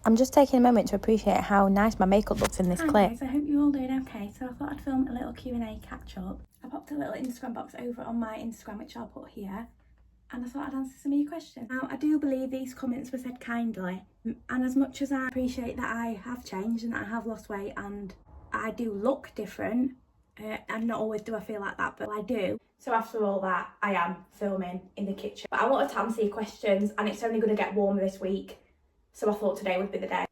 I'm just taking a moment to appreciate how nice my makeup looks in this clip. Hi guys, I hope you're all doing okay. So I thought I'd film a little Q&A catch-up. I popped a little Instagram box over on my Instagram, which I'll put here, and I thought I'd answer some of your questions. Now, I do believe these comments were said kindly, and as much as I appreciate that I have changed and that I have lost weight and I do look different, and not always do I feel like that, but I do. So after all that, I am filming in the kitchen. But I wanted to answer your questions, and it's only going to get warmer this week, so I thought today would be the day.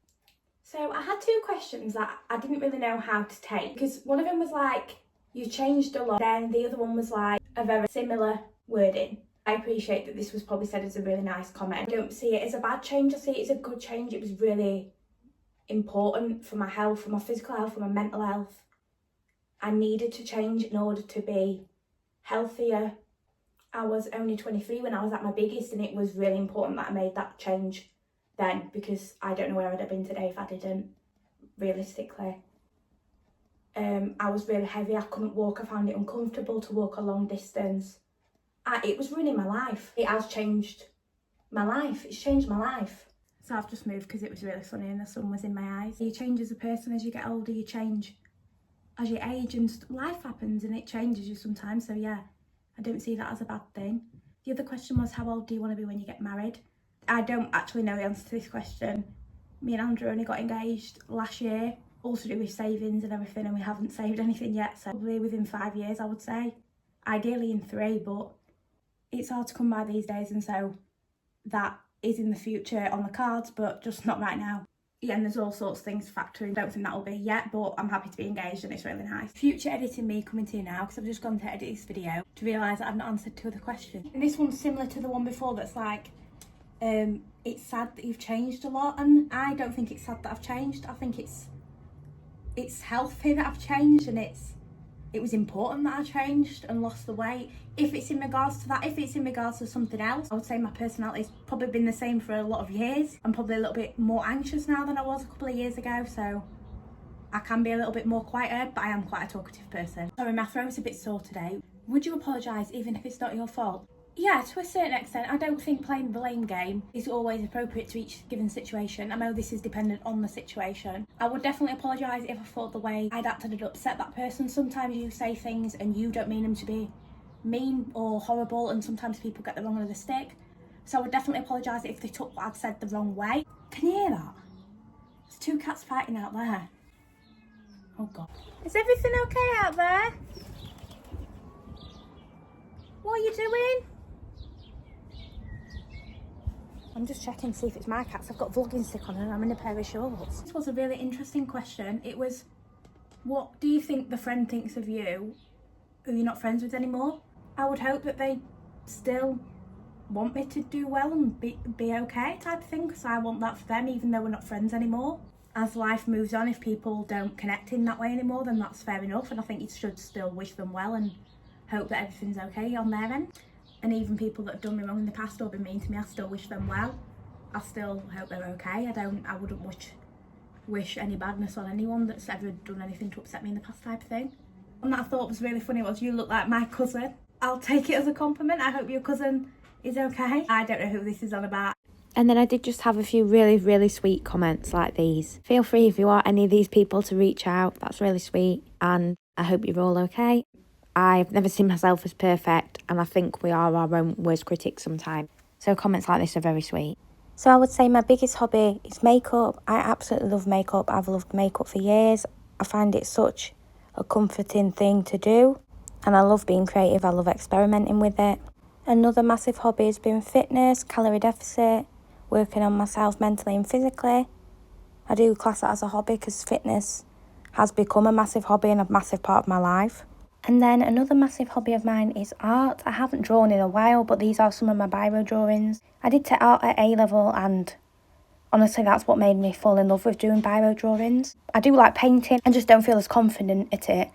So I had two questions that I didn't really know how to take, because one of them was like, you changed a lot, then the other one was like a very similar wording. I appreciate that this was probably said as a really nice comment. I don't see it as a bad change, I see it as a good change. It was really important for my health, for my physical health, for my mental health. I needed to change in order to be healthier. I was only 23 when I was at my biggest, and it was really important that I made that change then, because I don't know where I'd have been today if I didn't, realistically. I was really heavy, I couldn't walk, I found it uncomfortable to walk a long distance. It was ruining my life. It has changed my life, it's changed my life. So I've just moved because it was really sunny and the sun was in my eyes. You change as a person as you get older, you change as you age, and life happens and it changes you sometimes. So yeah, I don't see that as a bad thing. The other question was, how old do you want to be when you get married? I don't actually know the answer to this question. Me and Andrew only got engaged last year, all to do with savings and everything, and we haven't saved anything yet, so probably within 5 years I would say. Ideally in 3, but it's hard to come by these days, and so that is in the future on the cards, but just not right now. Yeah, and there's all sorts of things to factor in. Don't think that'll be yet, but I'm happy to be engaged and it's really nice. Future editing me coming to you now, because I've just gone to edit this video to realise that I've not answered 2 other questions. And this one's similar to the one before that's like, it's sad that you've changed a lot, and I don't think it's sad that I've changed. I think it's healthy that I've changed, and it was important that I changed and lost the weight. If it's in regards to that, if it's in regards to something else, I would say my personality's probably been the same for a lot of years. I'm probably a little bit more anxious now than I was a couple of years ago, so I can be a little bit more quieter, but I am quite a talkative person. Sorry, my throat's a bit sore today. Would you apologise even if it's not your fault? Yeah, to a certain extent. I don't think playing the blame game is always appropriate to each given situation. I know this is dependent on the situation. I would definitely apologise if I thought the way I'd acted had upset that person. Sometimes you say things and you don't mean them to be mean or horrible, and sometimes people get the wrong end of the stick. So I would definitely apologise if they took what I'd said the wrong way. Can you hear that? There's 2 cats fighting out there. Oh God. Is everything okay out there? What are you doing? I'm just checking to see if it's my cats. I've got vlogging stick on and I'm in a pair of shorts. This was a really interesting question. It was, what do you think the friend thinks of you who you're not friends with anymore? I would hope that they still want me to do well and be okay type of thing, because I want that for them even though we're not friends anymore. As life moves on, if people don't connect in that way anymore, then that's fair enough, and I think you should still wish them well and hope that everything's okay on their end. And even people that have done me wrong in the past or been mean to me, I still wish them well. I still hope they're okay. I wouldn't wish any badness on anyone that's ever done anything to upset me in the past type of thing. One that I thought was really funny was, you look like my cousin. I'll take it as a compliment. I hope your cousin is okay. I don't know who this is on about. And then I did just have a few really, really sweet comments like these. Feel free if you are any of these people to reach out. That's really sweet. And I hope you're all okay. I've never seen myself as perfect, and I think we are our own worst critics sometimes. So comments like this are very sweet. So I would say my biggest hobby is makeup. I absolutely love makeup. I've loved makeup for years. I find it such a comforting thing to do, and I love being creative. I love experimenting with it. Another massive hobby has been fitness, calorie deficit, working on myself mentally and physically. I do class that as a hobby because fitness has become a massive hobby and a massive part of my life. And then another massive hobby of mine is art. I haven't drawn in a while, but these are some of my biro drawings. I did take art at A-level, and honestly that's what made me fall in love with doing biro drawings. I do like painting and just don't feel as confident at it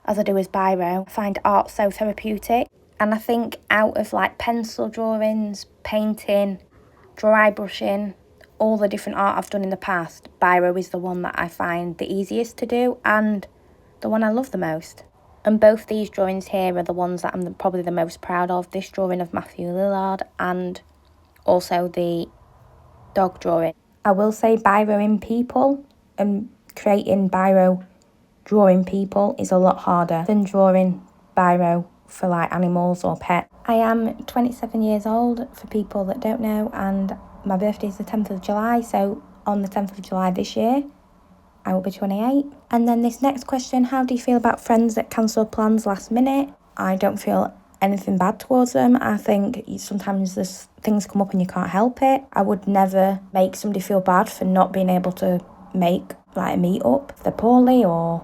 as I do as biro. I find art so therapeutic, and I think out of like pencil drawings, painting, dry brushing, all the different art I've done in the past, biro is the one that I find the easiest to do and the one I love the most. And both these drawings here are the ones that I'm probably the most proud of. This drawing of Matthew Lillard and also the dog drawing. I will say biroing people and creating biro drawing people is a lot harder than drawing biro for like animals or pets. I am 27 years old for people that don't know, and my birthday is the 10th of July, so on the 10th of July this year I will be 28. And then this next question, how do you feel about friends that cancel plans last minute? I don't feel anything bad towards them. I think sometimes there's things come up and you can't help it. I would never make somebody feel bad for not being able to make like a meet up if they're poorly, or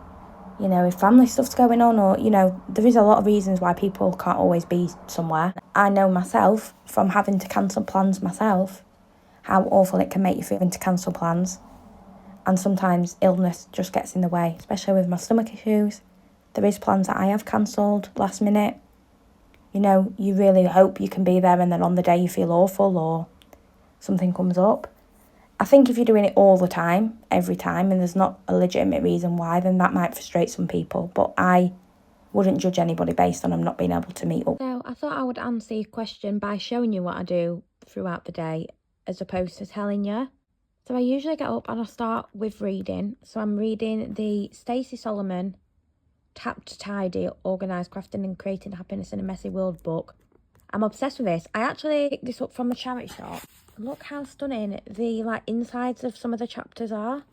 you know, if family stuff's going on, or, you know, there is a lot of reasons why people can't always be somewhere. I know myself from having to cancel plans myself, how awful it can make you feel having to cancel plans. And sometimes illness just gets in the way, especially with my stomach issues. There is plans that I have cancelled last minute. You know, you really hope you can be there, and then on the day you feel awful or something comes up. I think if you're doing it all the time, every time, and there's not a legitimate reason why, then that might frustrate some people. But I wouldn't judge anybody based on them not being able to meet up. So I thought I would answer your question by showing you what I do throughout the day, as opposed to telling you. So I usually get up and I start with reading. So I'm reading the Stacey Solomon Tap to Tidy, Organised Crafting and Creating Happiness in a Messy World book. I'm obsessed with this. I actually picked this up from a charity shop. Look how stunning the insides of some of the chapters are.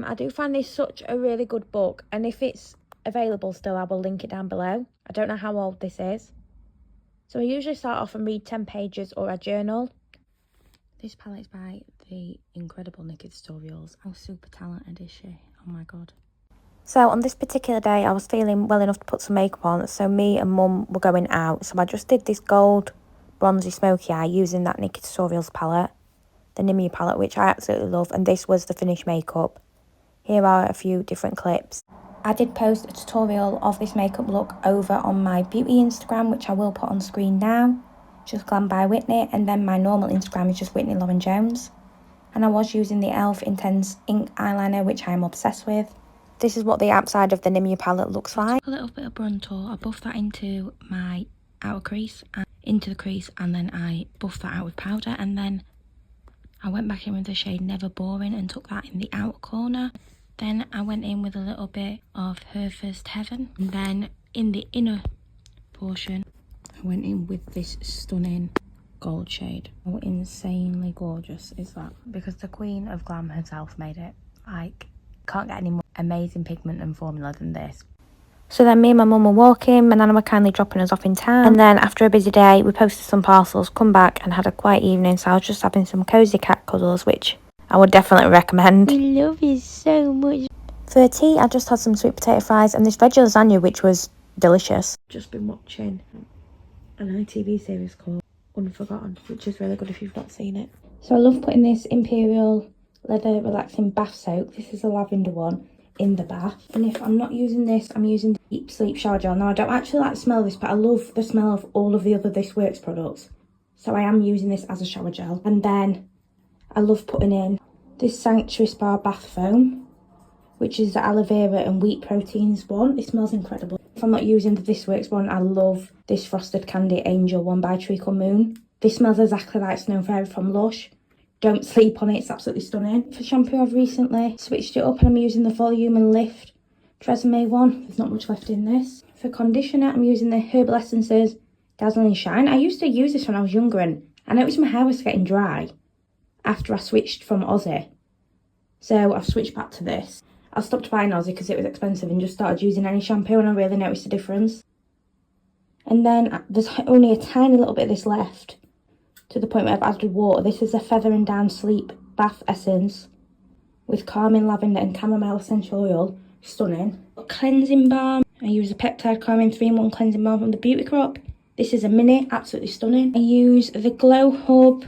I do find this such a really good book, and if it's available still, I will link it down below. I don't know how old this is. So I usually start off and read 10 pages or a journal. This palette is by the incredible Nikki Tutorials. How super talented is she? Oh my god. So on this particular day, I was feeling well enough to put some makeup on, so me and Mum were going out. So I just did this gold bronzy smoky eye using that Nikki Tutorials palette, the Nimue palette, which I absolutely love, and this was the finished makeup. Here are a few different clips. I did post a tutorial of this makeup look over on my beauty Instagram, which I will put on screen now, just Glam by Whitney, and then my normal Instagram is just Whitney Lauren Jones. And I was using the e.l.f. Intense Ink Eyeliner, which I am obsessed with. This is what the outside of the Nimue palette looks like. A little bit of bronzer, I buffed that into my outer crease and into the crease, and then I buffed that out with powder, and then I went back in with the shade Never Boring and took that in the outer corner. Then I went in with a little bit of Her First Heaven, and then in the inner portion I went in with this stunning gold shade. How insanely gorgeous is that? Because the queen of glam herself made it. Like, can't get any more amazing pigment and formula than this. So then me and my mum were walking, my nana were kindly dropping us off in town, and then after a busy day we posted some parcels, come back and had a quiet evening. So I was just having some cosy cat cuddles, which I would definitely recommend. We love you so much. For tea I just had some sweet potato fries and this veggie lasagna, which was delicious. Just been watching an ITV series called Unforgotten, which is really good if you've not seen it. So I love putting this Imperial Leather Relaxing Bath Soak, this is a lavender one, in the bath. And if I'm not using this, I'm using the Deep Sleep Shower Gel. Now I don't actually like the smell of this, but I love the smell of all of the other This Works products, so I am using this as a shower gel. And then I love putting in this Sanctuary Spa Bath Foam, which is the aloe vera and wheat proteins one. It smells incredible. If I'm not using the This Works one, I love this Frosted Candy Angel one by Treacle Moon. This smells exactly like Snow Fairy from Lush. Don't sleep on it, it's absolutely stunning. For shampoo, I've recently switched it up and I'm using the Volume and Lift Tresemme one. There's not much left in this. For conditioner, I'm using the Herbal Essences Dazzling Shine. I used to use this when I was younger, and I noticed my hair was getting dry after I switched from Aussie. So I've switched back to this. I stopped buying Aussie because it was expensive and just started using any shampoo, and I really noticed a difference. And then there's only a tiny little bit of this left, to the point where I've added water. This is a Feather and Down Sleep Bath Essence with calming lavender and chamomile essential oil. Stunning. Cleansing balm. I use a peptide calming 3-in-1 cleansing balm from the Beauty Crop. This is a mini, absolutely stunning. I use the Glow Hub.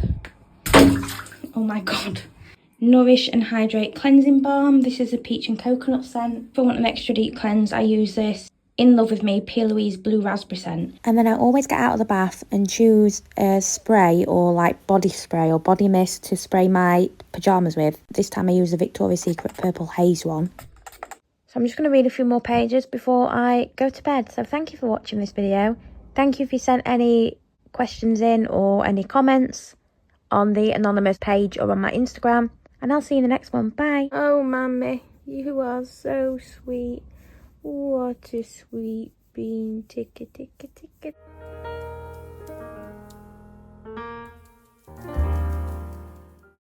Oh my god. Nourish and Hydrate Cleansing Balm. This is a peach and coconut scent. If I want an extra deep cleanse, I use this In Love With Me P. Louise Blue Raspberry scent. And then I always get out of the bath and choose a spray or like body spray or body mist to spray my pyjamas with. This time I use the Victoria's Secret Purple Haze one. So I'm just going to read a few more pages before I go to bed. So thank you for watching this video. Thank you if you sent any questions in or any comments on the anonymous page or on my Instagram. And I'll see you in the next one. Bye. Oh, Mummy, you are so sweet. What a sweet bean. Ticket, ticket, ticket.